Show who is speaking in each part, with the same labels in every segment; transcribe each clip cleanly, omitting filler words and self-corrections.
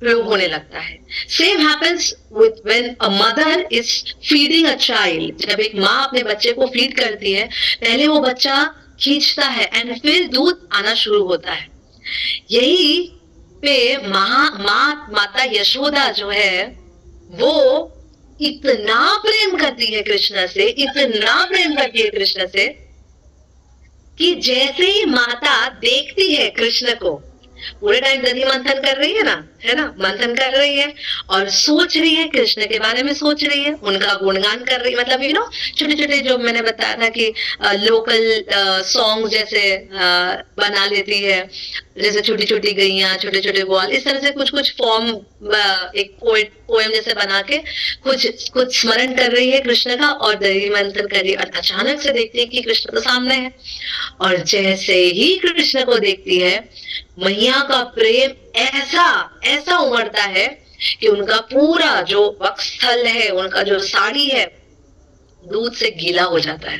Speaker 1: प्रयोग होने लगता है। Same happens with when a mother is feeding a child. जब एक माँ अपने बच्चे को फीड करती है, पहले वो बच्चा खींचता है एंड फिर दूध आना शुरू होता है। यही पे माता यशोदा जो है, वो इतना प्रेम करती है कृष्ण से, इतना प्रेम करती है कृष्ण से, कि जैसे ही माता देखती है कृष्ण को, पूरे टाइम दधि मंथन कर रही है ना, मंथन कर रही है और सोच रही है, कृष्ण के बारे में सोच रही है, उनका गुणगान कर रही है। मतलब छोटे छोटे जो मैंने बताया था कि लोकल सॉन्ग जैसे बना लेती है, जैसे छोटी छोटी गैया, छोटे छोटे ग्वाल, इस तरह से कुछ कुछ फॉर्म, एक पोएम जैसे बना के कुछ कुछ स्मरण कर रही है कृष्ण का और दधि मंथन कर रही है। और अचानक से देखती है कि कृष्ण तो सामने है, और जैसे ही कृष्ण को देखती है, मैया का प्रेम ऐसा ऐसा उमड़ता है कि उनका पूरा जो वक्षस्थल है, उनका जो साड़ी है, दूध से गीला हो जाता है।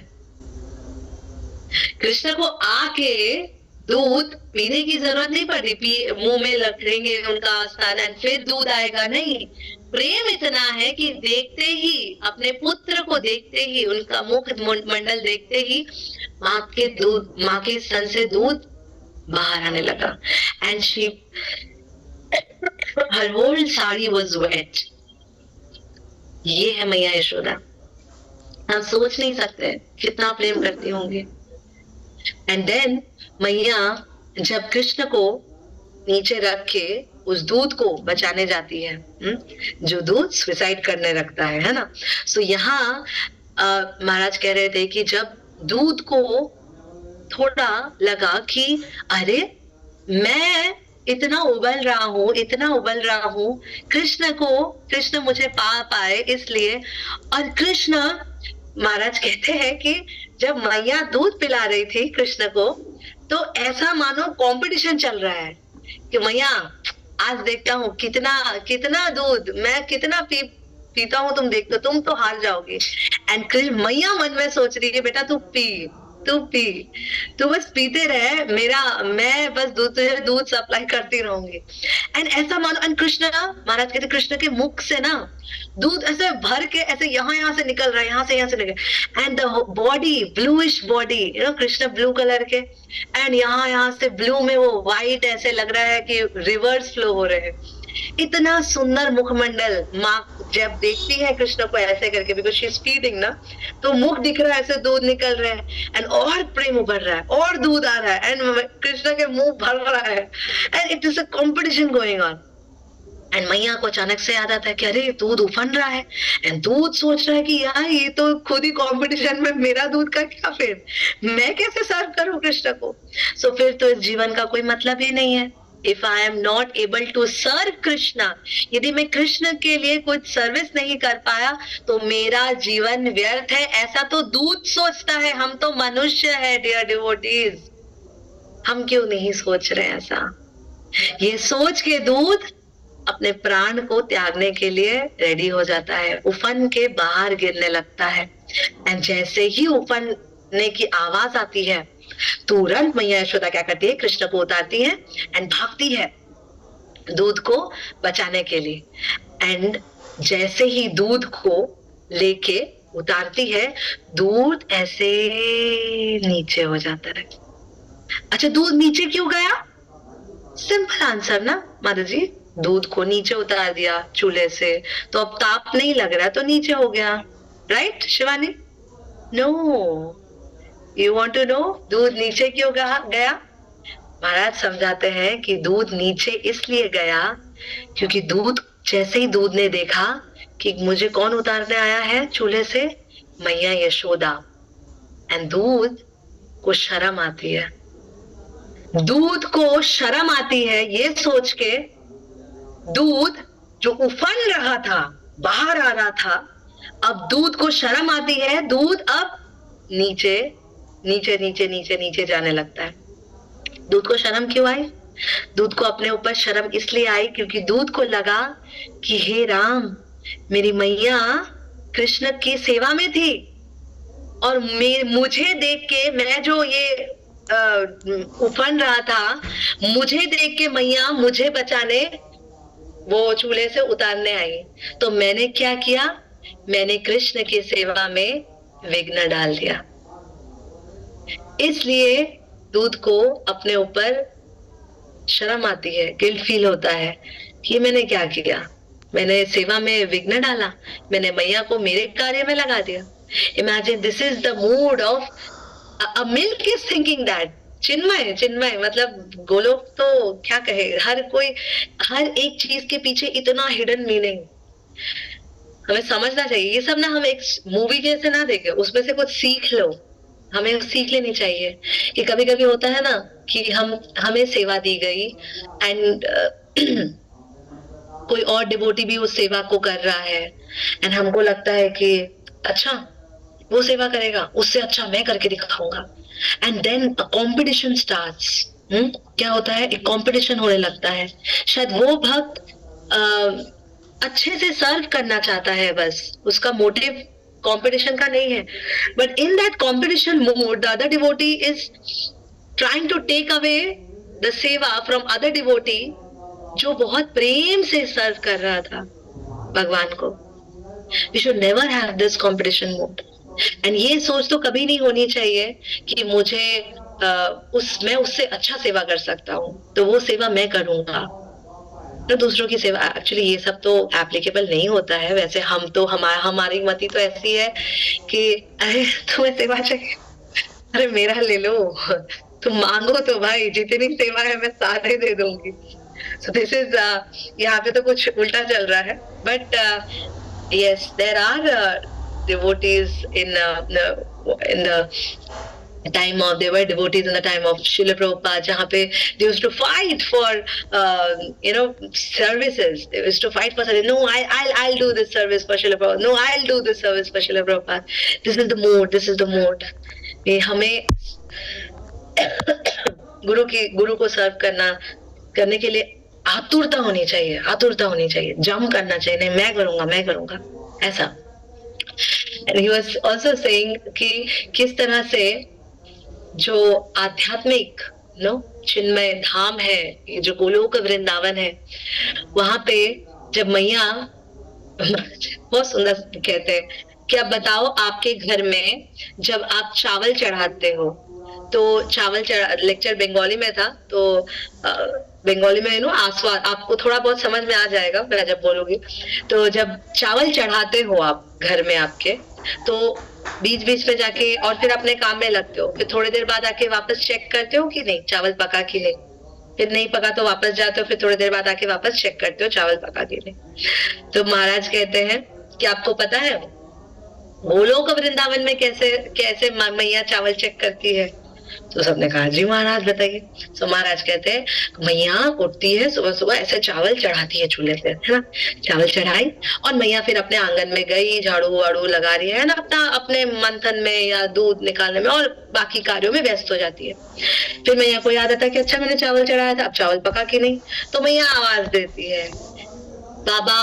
Speaker 1: कृष्ण को आके दूध पीने की जरूरत नहीं पड़ी, मुंह में रखेंगे उनका स्तन और फिर दूध आएगा, नहीं। प्रेम इतना है कि देखते ही, अपने पुत्र को देखते ही, उनका मुख मंडल देखते ही माँ के स्तन से दूध बाहर आने लगा। And she, her whole sari was wet. ये है मैया यशोदा। हम सोच नहीं सकते कितना प्रेम करती होंगे। एंड देन मैया जब कृष्ण को नीचे रख के उस दूध को बचाने जाती है, जो दूध सुसाइड करने रखता है ना। सो यहाँ महाराज कह रहे थे कि जब दूध को थोड़ा लगा कि अरे मैं इतना उबल रहा हूँ, कृष्ण मुझे पा पाए इसलिए। और कृष्ण, महाराज कहते हैं कि जब मैया दूध पिला रही थी कृष्ण को, तो ऐसा मानो कंपटीशन चल रहा है कि मैया आज देखता हूँ कितना दूध मैं कितना पीता हूँ, तुम देख, तुम तो हार जाओगे। एंड मैया मन में सोच रही है, बेटा तू पी, तू बस पीते रहे, मैं बस दूध सप्लाई करती रहूंगी। एंड ऐसा मानो, एंड कृष्ण, महाराज कहते कृष्ण के मुख से ना दूध ऐसे भर के ऐसे यहाँ से निकल रहा है, यहाँ से निकल, and the body, bluish body, Krishna blue colour के, एंड यहाँ से ब्लू में वो व्हाइट ऐसे लग रहा है कि रिवर्स फ्लो हो रहे हैं। इतना सुंदर मुखमंडल। माँ जब देखती है कृष्ण को ऐसे करके, बिकॉज शी इज फीडिंग ना, तो मुख दिख रहा है, ऐसे दूध निकल रहा है, एंड और प्रेम उभर रहा है, और दूध आ रहा है, एंड कृष्ण के मुंह भर रहा है, and it is a competition going on. And मैया को अचानक से याद आता है कि अरे दूध उफन रहा है, एंड दूध सोच रहा है कि यार ये तो खुद ही कंपटीशन में, मेरा दूध का क्या, फिर मैं कैसे सर्व करूं कृष्ण को। सो फिर तो इस जीवन का कोई मतलब ही नहीं है। If I am not able to serve Krishna, यदि मैं कृष्ण के लिए कुछ सर्विस नहीं कर पाया, तो मेरा जीवन व्यर्थ है, ऐसा तो दूध सोचता है। हम तो मनुष्य है डियर डिवोटीज, हम क्यों नहीं सोच रहे ऐसा। ये सोच के दूध अपने प्राण को त्यागने के लिए रेडी हो जाता है, उफन के बाहर गिरने लगता है। एंड जैसे ही उफनने की आवाज आती है, तुरंत मैया यशोदा क्या करती है, कृष्ण को उतारती है एंड भागती है दूध को बचाने के लिए। एंड जैसे ही दूध को लेके उतारती है, दूध ऐसे नीचे हो जाता है। अच्छा, दूध नीचे क्यों गया? सिंपल आंसर ना माता जी, दूध को नीचे उतार दिया चूल्हे से, तो अब ताप नहीं लग रहा, तो नीचे हो गया। Right Shivani? No, you want to know दूध नीचे क्यों गया? महाराज समझाते हैं कि दूध नीचे इसलिए गया क्योंकि जैसे ही दूध ने देखा कि मुझे कौन उतारने आया है चूल्हे से, मैया यशोदा, एंड दूध को शर्म आती है, दूध को शर्म आती है ये सोच के, दूध जो उफन रहा था, बाहर आ रहा था, अब दूध को शर्म आती है, दूध अब नीचे नीचे नीचे नीचे नीचे जाने लगता है। दूध को शर्म क्यों आई? दूध को अपने ऊपर शर्म इसलिए आई क्योंकि दूध को लगा कि हे राम, मेरी मैया कृष्ण की सेवा में थी, और मुझे देख के, मैं जो ये उफन रहा था, मुझे देख के मैया मुझे बचाने वो चूल्हे से उतारने आई। तो मैंने क्या किया, मैंने कृष्ण की सेवा में विघ्न डाल दिया। इसलिए दूध को अपने ऊपर शर्म आती है, गिल्ट फील होता है कि मैंने क्या किया, मैंने सेवा में विघ्न डाला, मैंने मैया को मेरे कार्य में लगा दिया। Imagine this is the mood of a milk is thinking that. Chinmay Chinmay मतलब गोलोक तो क्या कहे, हर कोई हर एक चीज के पीछे इतना हिडन मीनिंग हमें समझना चाहिए। ये सब ना हम एक मूवी जैसे ना देखे, उसमें से कुछ सीख लो, हमें सीख लेनी चाहिए। कि कभी कभी होता है ना कि हमें सेवा दी गई एंड कोई और डिवोटी भी उस सेवा को कर रहा है एंड हमको लगता है कि अच्छा वो सेवा करेगा, उससे अच्छा मैं करके दिखाऊंगा, and then a competition starts. क्या होता है, एक कंपटीशन होने लगता है। शायद वो भक्त अच्छे से सर्व करना चाहता है, बस उसका मोटिव कंपटीशन का नहीं है, but in that competition mode the other devotee is trying to take away the seva from other devotee जो बहुत प्रेम से सर्व कर रहा था भगवान को। We should never have this competition mode. And ये सोच तो कभी नहीं होनी चाहिए कि मुझे मैं उससे अच्छा सेवा कर सकता हूँ तो वो सेवा मैं करूंगा, तो दूसरों की सेवा। एक्चुअली ये सब तो एप्लीकेबल नहीं होता है। वैसे हम तो हमारी मति तो ऐसी है कि अरे तुम्हें सेवा चाहिए, अरे मेरा ले लो, तुम मांगो तो भाई, जितनी सेवा है मैं सारे दे दूंगी। सो दिस इज यहाँ पे तो कुछ उल्टा चल रहा है। But yes, there are devotees in the time of, there were devotees in the time of Srila Prabhupada, जहाँ पे they used to fight for services. They used to fight for service. No, I'll do this service for Srila Prabhupada. No, I'll do this service for Srila Prabhupada. This is the mode. This is the mode. ये हमें गुरु को सर्व करने के लिए आतुरता होनी चाहिए, आतुरता होनी चाहिए, जम करना चाहिए, नहीं मैं करूंगा ऐसा। And he was also saying कि किस तरह से जो आध्यात्मिक चिन्मय धाम है, ये जो गोलोक वृंदावन है, वहां पे जब मैया बहुत सुंदर कहते हैं कि अब बताओ आपके घर में जब आप चावल चढ़ाते हो, तो चावल लेक्चर बंगाली में था, तो बंगाली में आस्वाद आपको थोड़ा बहुत समझ में आ जाएगा मैं जब बोलूंगी। तो जब चावल चढ़ाते हो आप घर में आपके, तो बीच बीच में जाके और फिर अपने काम में लगते हो, फिर थोड़ी देर बाद आके वापस चेक करते हो कि नहीं चावल पका कि नहीं, फिर नहीं पका तो वापस जाते हो, फिर थोड़ी देर बाद आके वापस चेक करते हो चावल पका कि नहीं। तो महाराज कहते हैं कि आपको पता है गोलोक वृंदावन में कैसे कैसे मैया चावल चेक करती है? तो सबने कहा जी महाराज बताइए। तो महाराज कहते हैं मैया उठती है सुबह सुबह, ऐसे चावल चढ़ाती है चूल्हे पे, है ना, चावल चढ़ाई और मैया फिर अपने आंगन में गई, झाड़ू वाड़ू लगा रही है ना, अपने मंथन में या दूध निकालने में और बाकी कार्यों में व्यस्त हो जाती है। फिर मैया को याद आता है कि अच्छा मैंने चावल चढ़ाया था, अब चावल पका कि नहीं। तो मैया आवाज देती है, बाबा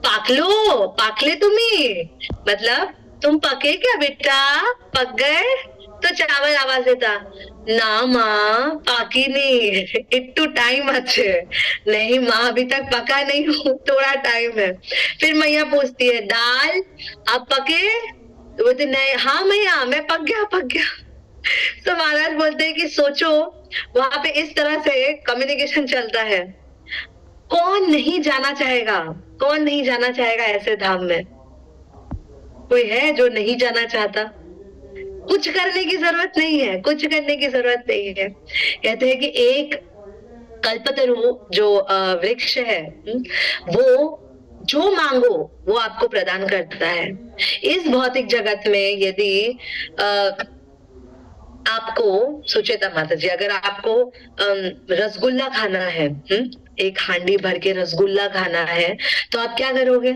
Speaker 1: पाकले तुम्ही, मतलब तुम पके क्या बेटा, पक गए? तो चावल आवाज देता, ना माँ पाकी नहीं, इट्टू टाइम अच्छे, नहीं माँ अभी तक पका नहीं हूँ, थोड़ा टाइम है। फिर मैया पूछती है दाल आप पके? तो बोलते नहीं, हाँ मैया मैं पक गया। तो महाराज बोलते हैं कि सोचो वहां पे इस तरह से कम्युनिकेशन चलता है। कौन नहीं जाना चाहेगा ऐसे धाम में? कोई है जो नहीं जाना चाहता? कुछ करने की जरूरत नहीं है, कहते हैं कि एक कल्पतरु जो वृक्ष है, वो जो मांगो वो आपको प्रदान करता है। इस भौतिक जगत में यदि आपको, सुचेता माता जी, अगर आपको रसगुल्ला खाना है, एक हांडी भर के रसगुल्ला खाना है, तो आप क्या करोगे?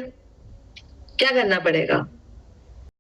Speaker 1: क्या करना पड़ेगा?